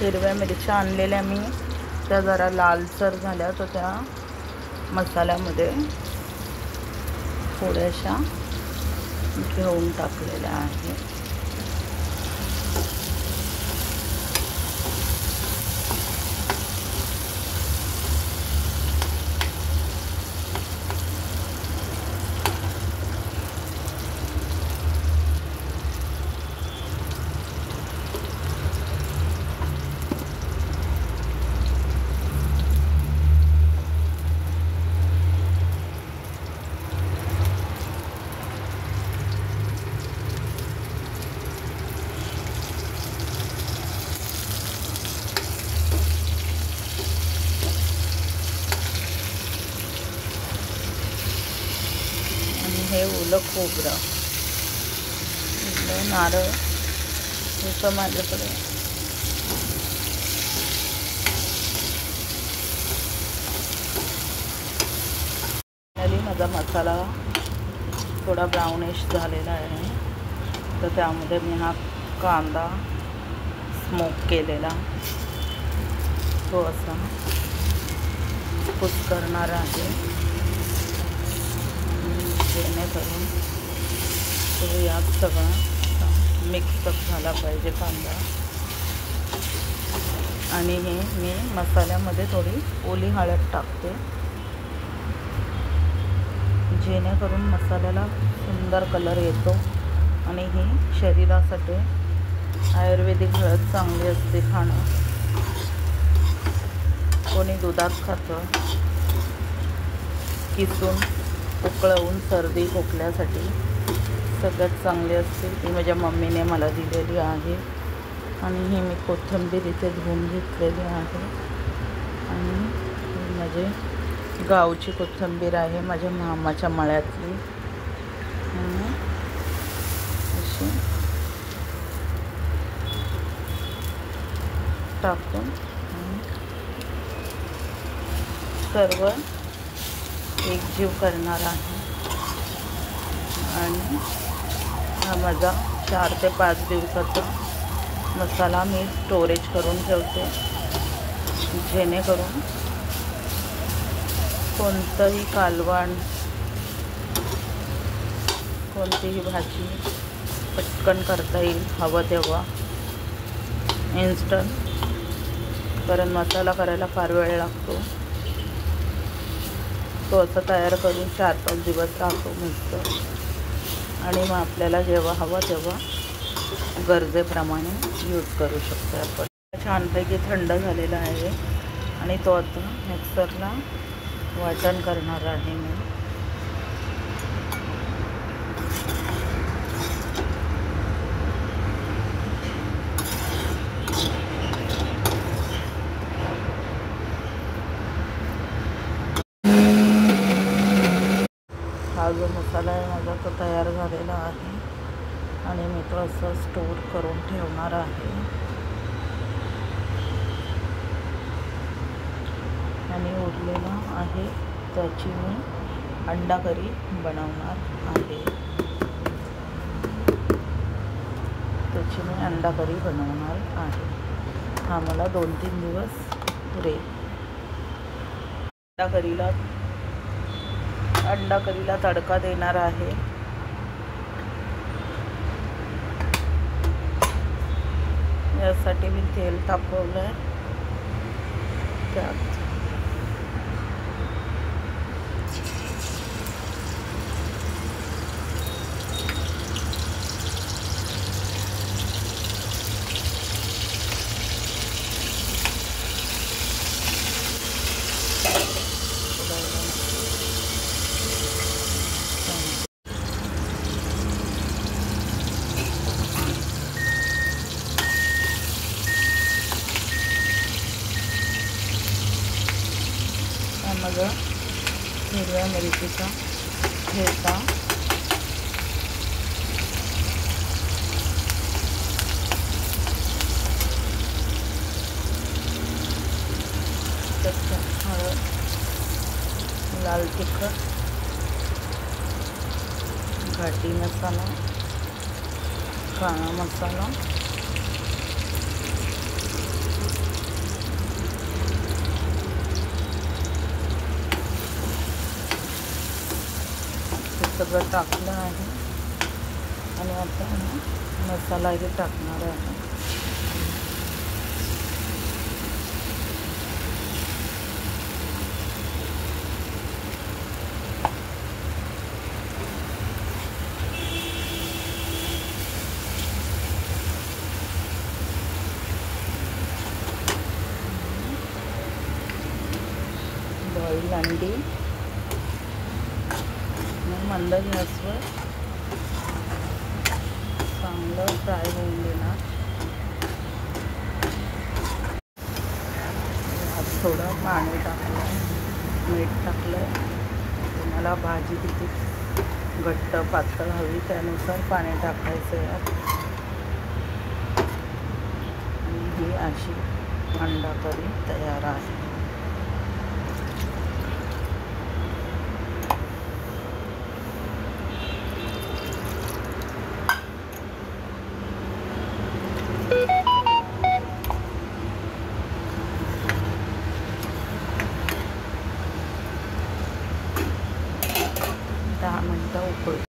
हिरव्या मिरच्या आणलेल्या मी, त्या जरा लालसर झाल्या तर त्या मसाल्यामध्ये थोड्याशा घेऊन टाकलेल्या आहेत. हे ओलं खोबरं, नारळ होतं माझ्याकडे. माझा मसाला थोडा ब्राउनिश झालेला आहे, तर त्यामध्ये मी हा कांदा स्मोक केलेला तो असा कुस्करणार आहे, जेणेकरून तो यात सगळा मिक्सअप झाला पाहिजे कांदा. आणि हे मी मसाल्यामध्ये थोडी ओली हळद टाकते, जेणेकरून मसाल्याला सुंदर कलर येतो. आणि ही शरीरासाठी आयुर्वेदिक हळद चांगली असते खाणं. कोणी दुधात खातं, किसून उकळवून सर्दी खोकल्यासाठी सगळ्यात चांगली असते. ती माझ्या मम्मीने मला दिलेली आहे. आणि ही मी कोथिंबीर इथे धुवून घेतलेली आहे. आणि ही माझी गावची कोथिंबीर आहे, माझ्या मामाच्या मळ्यातली. अशी टाकून सर्व एकजीव करणार आहे. आणि हा माझा 4 ते 5 दिवसाचा मसाला मी स्टोरेज करून ठेवते, जेणेकरून कोणतंही कालवण, कोणतीही भाजी पटकन करता येईल हवं तेव्हा इन्स्टंट. कारण मसाला करायला फार वेळ लागतो. तो असा तयार करून 4-5 दिवस राहतो मस्त. आणि मग आपल्याला जेव्हा हवं तेव्हा गरजेप्रमाणे यूज करू शकतो आपण. छानपैकी थंड झालेला आहे आणि तो आता मिक्सरला वाटण करणार आहे मी. हा जो मसाला आहे माझा तो तयार झालेला आहे आणि मी तो असं स्टोर करून ठेवणार आहे. आणि उरलेला आहे त्याची मी अंडा करी बनवणार आहे. अंडा करी बनवणार आहे. हा मला 2-3 दिवस पुरेल. अंडा करीला तडका देणार आहे. यासाठी मी तेल तापवलंय. त्यात त्यामध्ये हिरव्या मिरचीचा ठेचा, हळद, लाल तिखट, घाटी मसाला, काळा मसाला, सगळं टाकलं आहे आणि आता मसालाही टाकणार आहे. बॉईल अंडी मंद गॅसवर चांगलं फ्राय होऊन देणार. थोडं पाणी टाकलं, मीठ टाकलं. तुम्हाला भाजी किती घट्ट पातळ हवी त्यानुसार पाणी टाकायचं आहे. आणि ही अशी अंडा करी तयार आहे. मिनटं उकळू